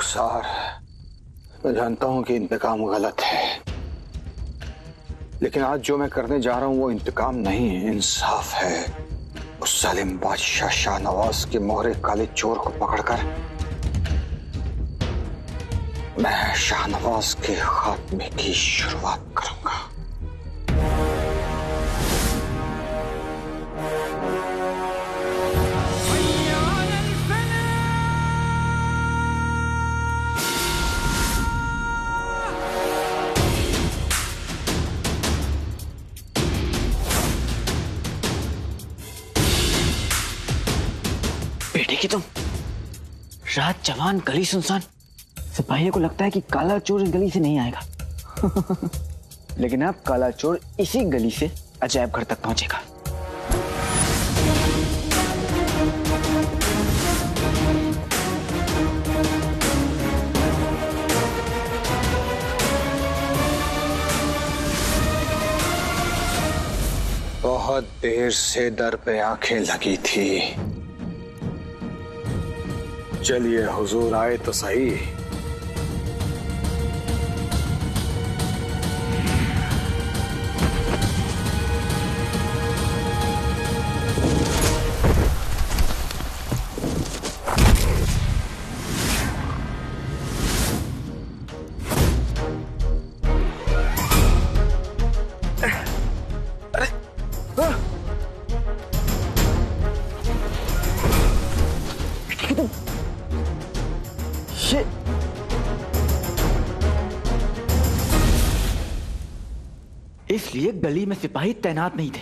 रुखसार, मैं जानता हूं कि इंतकाम गलत है, लेकिन आज जो मैं करने जा रहा हूं वो इंतकाम नहीं है, इंसाफ है। उस जालिम बादशाह शाहनवाज के मोहरे काले चोर को पकड़कर मैं शाहनवाज के खात्मे की शुरुआत करूंगा। बेटे की तुम, रात जवान गली सुनसान, सिपाहियों को लगता है कि काला चोर इस गली से नहीं आएगा लेकिन अब काला चोर इसी गली से अजायब घर तक पहुंचेगा। बहुत देर से दर पे आंखें लगी थी, चलिए हुजूर आए तो सही। इसलिए गली में सिपाही तैनात नहीं थे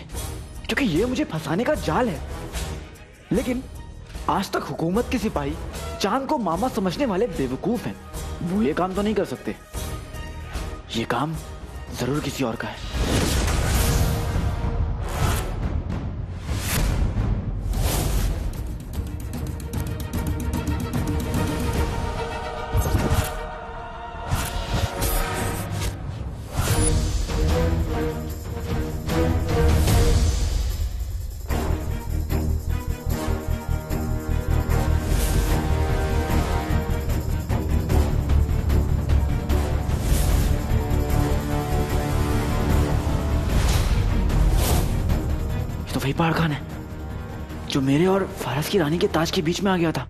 क्योंकि ये मुझे फंसाने का जाल है। लेकिन आज तक हुकूमत के सिपाही चांद को मामा समझने वाले बेवकूफ हैं। वो ये काम तो नहीं कर सकते। ये काम जरूर किसी और का है। तो वही पहाड़ खान है जो मेरे और फारस की रानी के ताज के बीच में आ गया था।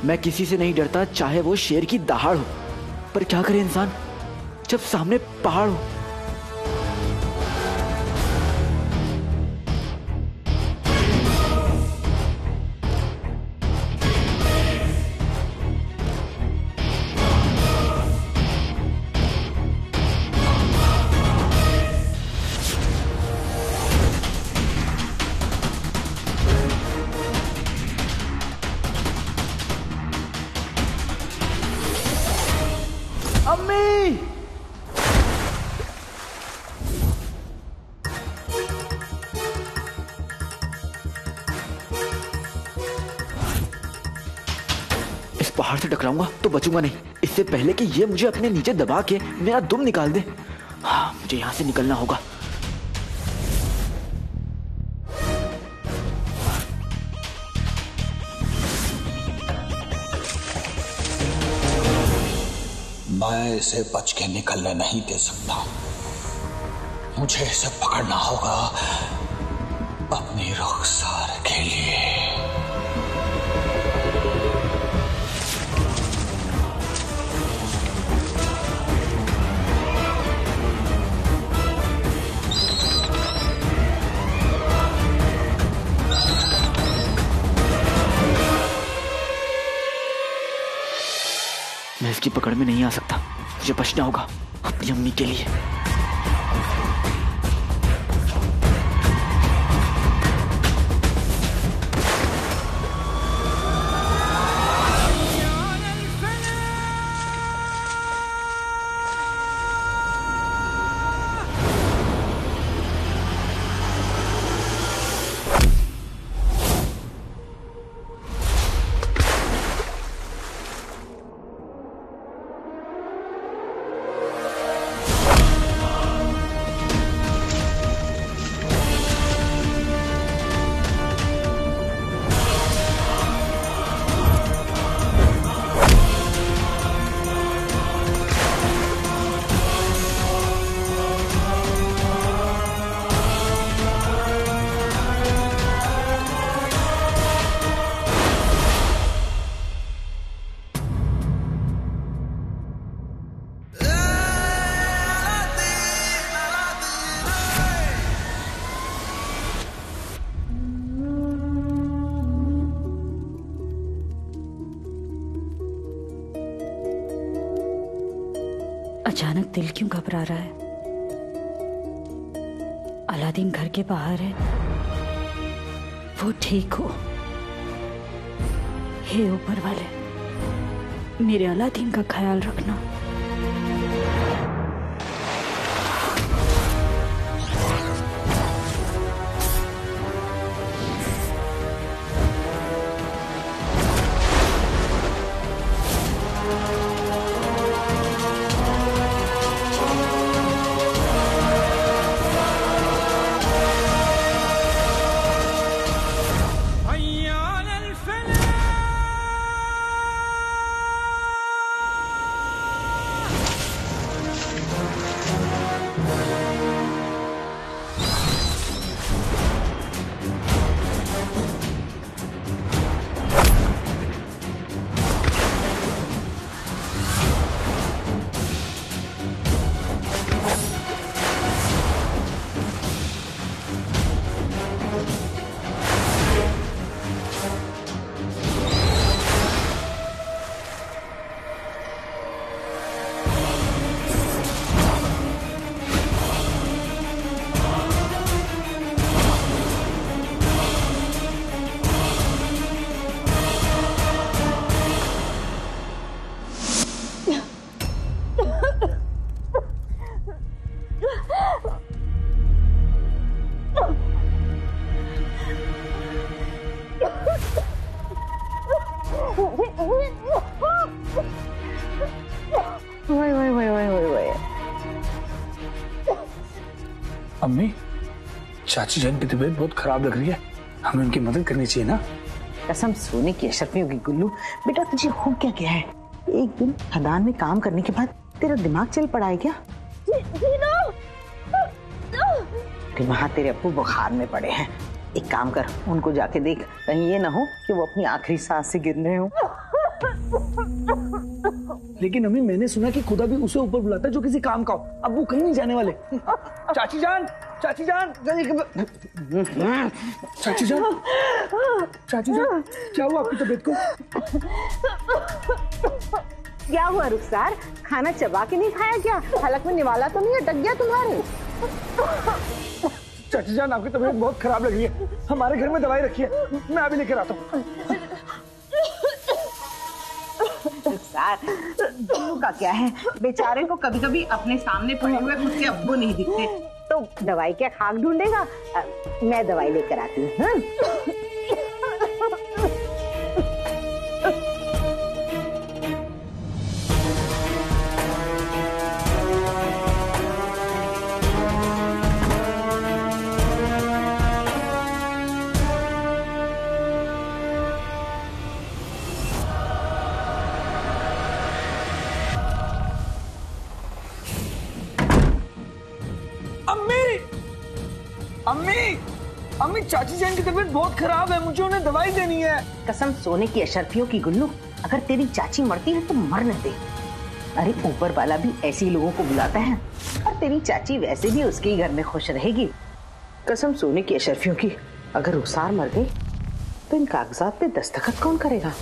मैं किसी से नहीं डरता, चाहे वो शेर की दहाड़ हो, पर क्या करे इंसान जब सामने पहाड़ हो। अम्मी! इस पहाड़ से टकराऊंगा तो बचूंगा नहीं। इससे पहले कि ये मुझे अपने नीचे दबा के मेरा दुम निकाल दे, हाँ, मुझे यहां से निकलना होगा। मैं इसे बच के निकलने नहीं दे सकता। मुझे इसे पकड़ना होगा अपनी रुखसार के लिए। मैं इसकी पकड़ में नहीं आ सकता। मुझे बचना होगा अपनी अम्मी के लिए। दिल क्यों घबरा रहा है? अलादीन घर के बाहर है, वो ठीक हो। हे ऊपर वाले, मेरे अलादीन का ख्याल रखना। अम्मी, चाची जान की तबीयत बहुत खराब लग रही है, हमें उनकी मदद करनी चाहिए ना। कसम सोने की अशरफियों की गुल्लू, बेटा तुझे हो क्या क्या है? एक दिन खदान में काम करने के बाद तेरा दिमाग चल पड़ा है क्या? अरे वहाँ तेरे अब्बू बुखार में पड़े हैं, एक काम कर, उनको जाके देख, कहीं ये ना हो कि वो अपनी आखिरी सांस से गिर रहे हो। लेकिन अम्मी, मैंने सुना कि खुदा भी उसे ऊपर बुलाता है जो किसी काम का हो। अब वो कहीं नहीं जाने वाले। चाची जान, चाची जान, चाची जान, चाची जान, क्या हुआ आपकी तबीयत को? क्या हुआ रुखसार, खाना चबा के नहीं खाया क्या? हलक में निवाला तो नहीं अटक गया तुम्हारे? चाची जान, आपकी तबीयत बहुत खराब लग रही है, हमारे घर में दवाई रखी है, मैं अभी लेकर आता हूँ। रुखसार, गुल्लू का क्या है, बेचारे को कभी कभी अपने सामने पड़े हुए खुद के अब्बू नहीं दिखते, तो दवाई क्या खाक ढूंढेगा? मैं दवाई लेकर आती हूँ। अम्मी, अम्मी, चाची जान की तबीयत बहुत खराब है, मुझे उन्हें दवाई देनी है। कसम सोने की अशरफियों की गुल्लू, अगर तेरी चाची मरती है तो मरने दे। अरे ऊपर वाला भी ऐसे ही लोगों को बुलाता है, और तेरी चाची वैसे भी उसके ही घर में खुश रहेगी। कसम सोने की अशरफियों की, अगर रुखसार मर गई तो इन कागजात पे दस्तखत कौन करेगा?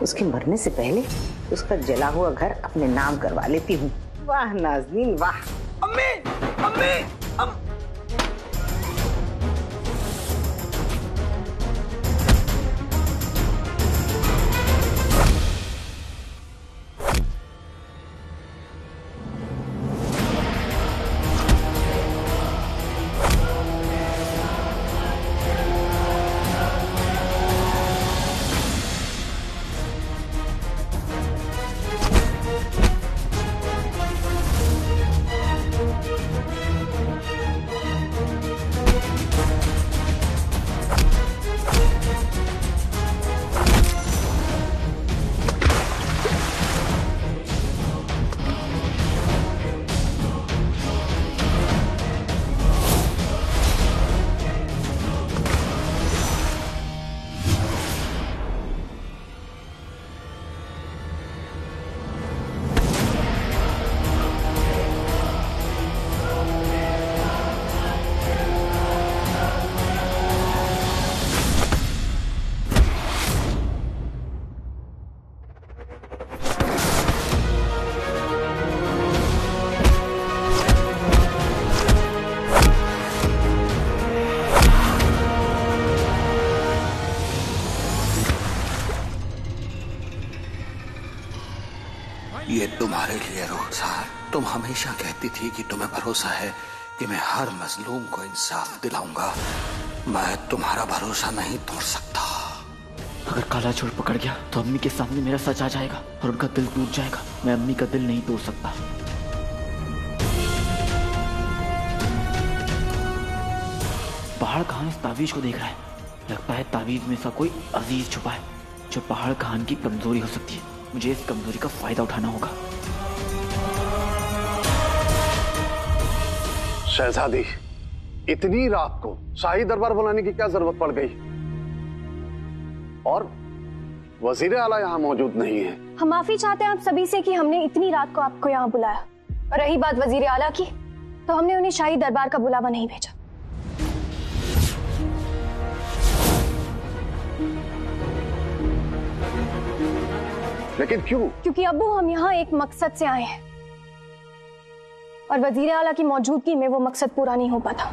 उसके मरने से पहले उसका जला हुआ घर अपने नाम करवा लेती हूँ। वाह नाज़नीन वाह। अम्मी, अम्मी, तुम हमेशा कहती थी कि तुम्हें भरोसा है कि मैं हर मजलूम को इंसाफ दिलाऊंगा। मैं तुम्हारा भरोसा नहीं तोड़ सकता। अगर काला चोर पकड़ गया तो अम्मी के सामने मेरा सच आ जाएगा और उनका दिल टूट जाएगा। मैं अम्मी का दिल नहीं तोड़ सकता। पहाड़ खान इस तावीज को देख रहा है। लगता है तावीज में सा कोई अजीज छुपा है जो पहाड़ खान की कमजोरी हो सकती है। मुझे इस कमजोरी का फायदा उठाना होगा। शहजादी, इतनी रात को शाही दरबार बुलाने की क्या जरूरत पड़ गई? और वजीर आला यहाँ मौजूद नहीं है। हम माफी चाहते हैं आप सभी से कि हमने इतनी रात को आपको यहाँ बुलाया। और रही बात वजीर आला की, तो हमने उन्हें शाही दरबार का बुलावा नहीं भेजा। लेकिन क्यों? क्योंकि अब्बू हम यहाँ एक मकसद से आए हैं और वजीर आला की मौजूदगी में वो मकसद पूरा नहीं हो पाता।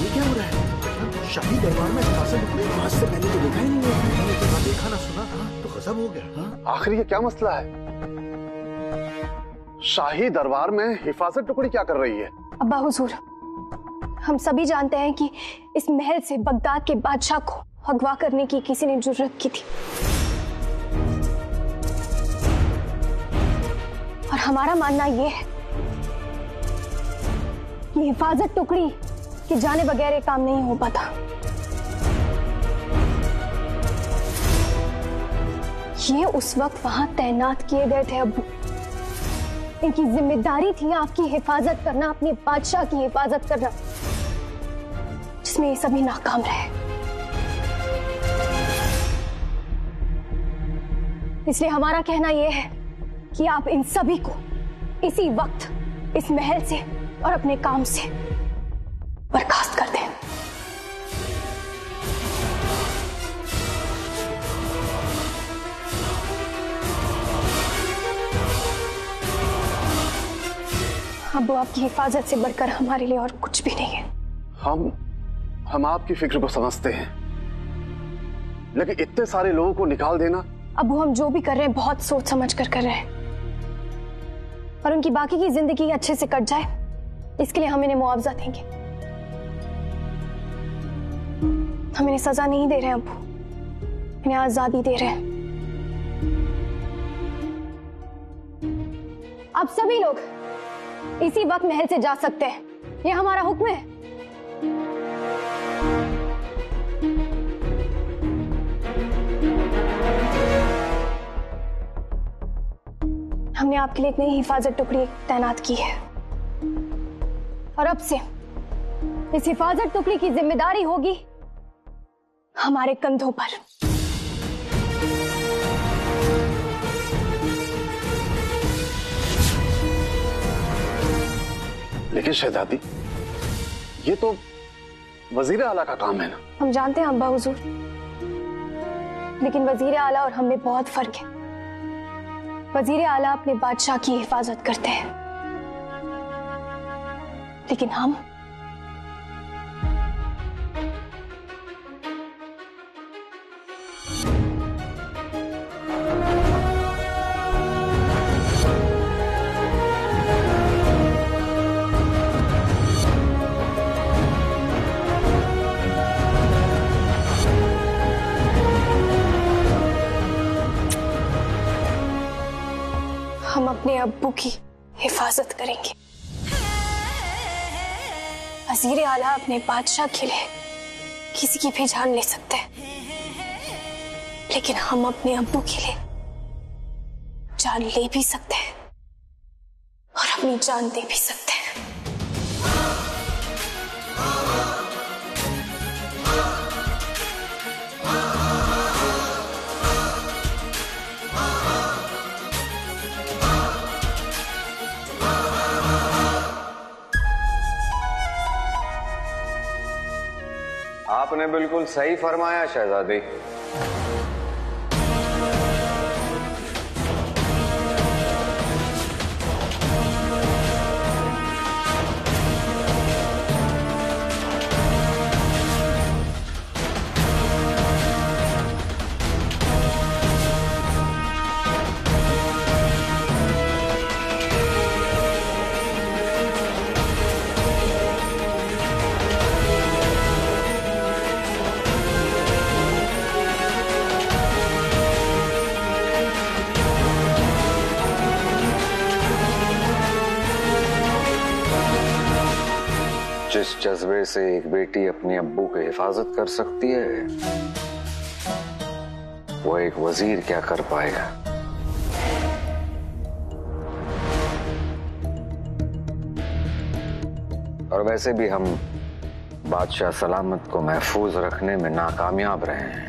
ये क्या हो रहा है? शाही दरबार में आज से पहले तो देखा ही नहीं है। मैंने तो ना देखा ना सुना, तो गजब हो गया। आखिर ये क्या मसला है? शाही दरबार में हिफाजत टुकड़ी क्या कर रही है? अब्बा हुजूर, हम सभी जानते हैं कि इस महल से बगदाद के बादशाह को अगवा करने की किसी ने जुर्रत की थी और हमारा मानना यह है कि हिफाजत टुकड़ी के जाने बगैर ये काम नहीं हो पाता। ये उस वक्त वहां तैनात किए गए थे अब्बू। इनकी जिम्मेदारी थी आपकी हिफाजत करना, अपने बादशाह की हिफाजत करना, जिसमें ये सभी नाकाम रहे। इसलिए हमारा कहना यह है कि आप इन सभी को इसी वक्त इस महल से और अपने काम से बर्खास्त कर दें। अब वो आपकी हिफाजत से बढ़कर हमारे लिए और कुछ भी नहीं है। हम आपकी फिक्र को समझते हैं, लेकिन इतने सारे लोगों को निकाल देना। अब हम जो भी कर रहे हैं बहुत सोच समझ कर रहे हैं और उनकी बाकी की जिंदगी अच्छे से कट जाए, इसके लिए हम इन्हें मुआवजा देंगे। हम इन्हें सजा नहीं दे रहे हैं अब्बू, इन्हें आजादी दे रहे हैं। आप सभी लोग इसी वक्त महल से जा सकते हैं, ये हमारा हुक्म है। हमने आपके लिए एक नई हिफाजत टुकड़ी तैनात की है और अब से इस हिफाजत टुकड़ी की जिम्मेदारी होगी हमारे कंधों पर। लेकिन शहजादी, ये तो वजीर आला का काम है ना। हम जानते हैं अब्बा हुजूर, लेकिन वजीर आला और हम में बहुत फर्क है। वजीर आला अपने बादशाह की हिफाजत करते हैं, लेकिन हम अपने अब्बू की हिफाजत करेंगे। वजीर आला अपने बादशाह के लिए किसी की भी जान ले सकते हैं, लेकिन हम अपने अब्बू के लिए जान ले भी सकते हैं और अपनी जान दे भी सकते हैं। आपने बिल्कुल सही फरमाया शहजादी। जिस जज्बे से एक बेटी अपने अब्बू की हिफाजत कर सकती है, वो एक वजीर क्या कर पाएगा। और वैसे भी हम बादशाह सलामत को महफूज रखने में नाकामयाब रहे हैं।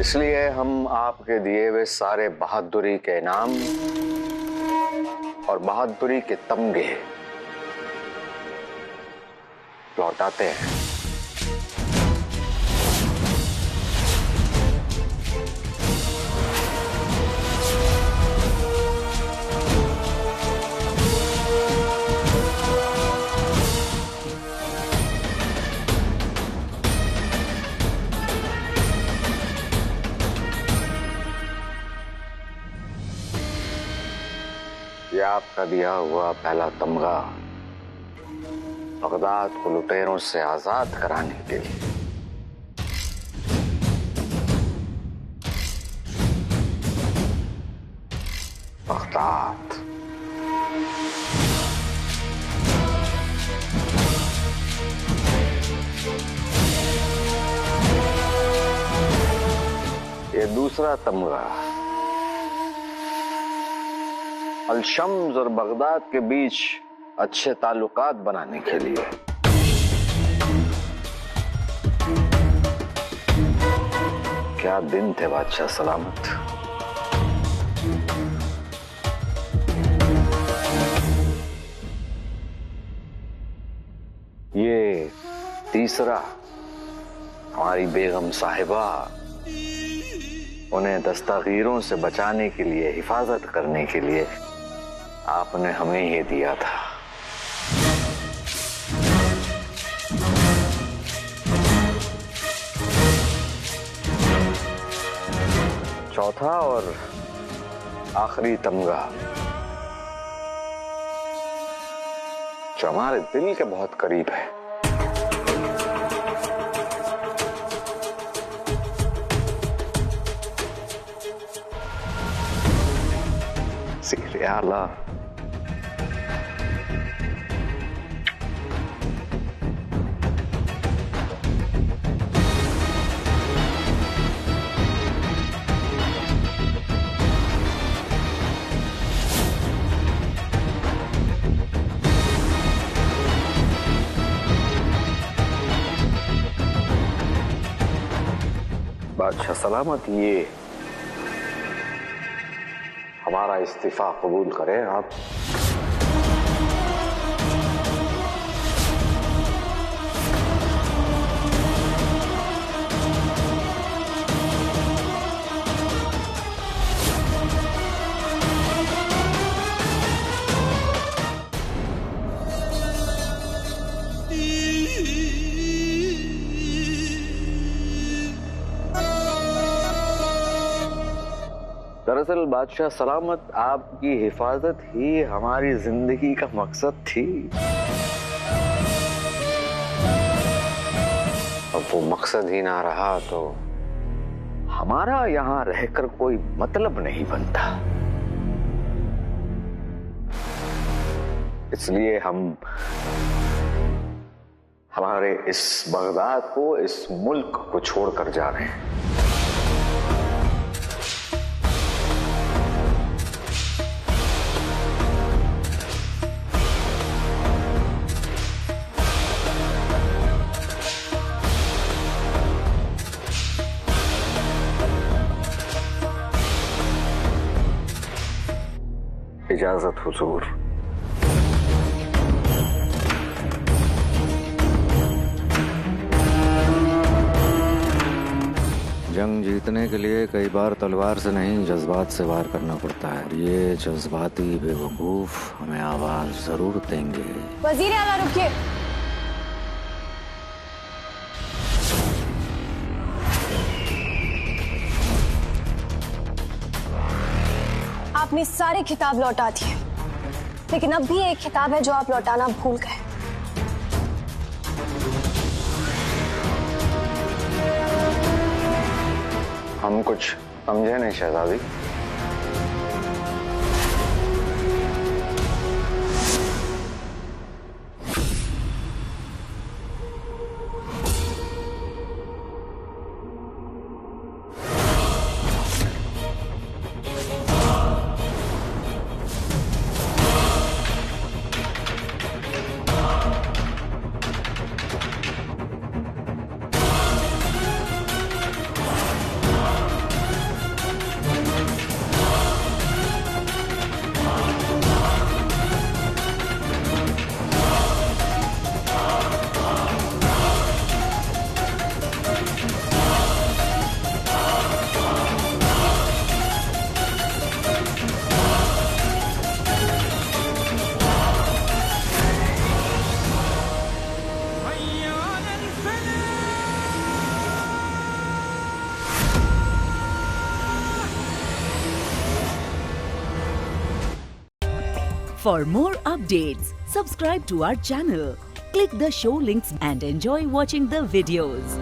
इसलिए हम आपके दिए हुए सारे बहादुरी के इनाम और बहादुरी के तमगे लौटाते हैं। यह आपका दिया हुआ पहला तमगा बगदाद को लुटेरों से आजाद कराने के लिए। बगदाद ये दूसरा तमगा अल-शम्स और बगदाद के बीच अच्छे ताल्लुकात बनाने के लिए। क्या दिन थे बादशाह सलामत। ये तीसरा हमारी बेगम साहिबा उन्हें दस्तगीरों से बचाने के लिए, हिफाजत करने के लिए आपने हमें ये दिया था। चौथा और आखिरी तमगा जो हमारे दिल के बहुत करीब है, सीरे आला। बादशाह सलामत, ये हमारा इस्तीफा कबूल करें आप। दरअसल बादशाह सलामत, आपकी हिफाजत ही हमारी जिंदगी का मकसद थी। अब वो मकसद ही ना रहा तो हमारा यहां रहकर कोई मतलब नहीं बनता। इसलिए हम हमारे इस बगदाद को, इस मुल्क को छोड़कर जा रहे हैं। इजाजत हुजूर। जंग जीतने के लिए कई बार तलवार से नहीं, जज्बात से वार करना पड़ता है। ये जज्बाती बेवकूफ हमें आवाज जरूर देंगे। वजीर आला रुकिए। अपने सारे खिताब लौटा दिए, लेकिन अब भी एक खिताब है जो आप लौटाना भूल गए। हम कुछ समझे नहीं शहजादी। For more updates, subscribe to our channel, click the show links and enjoy watching the videos.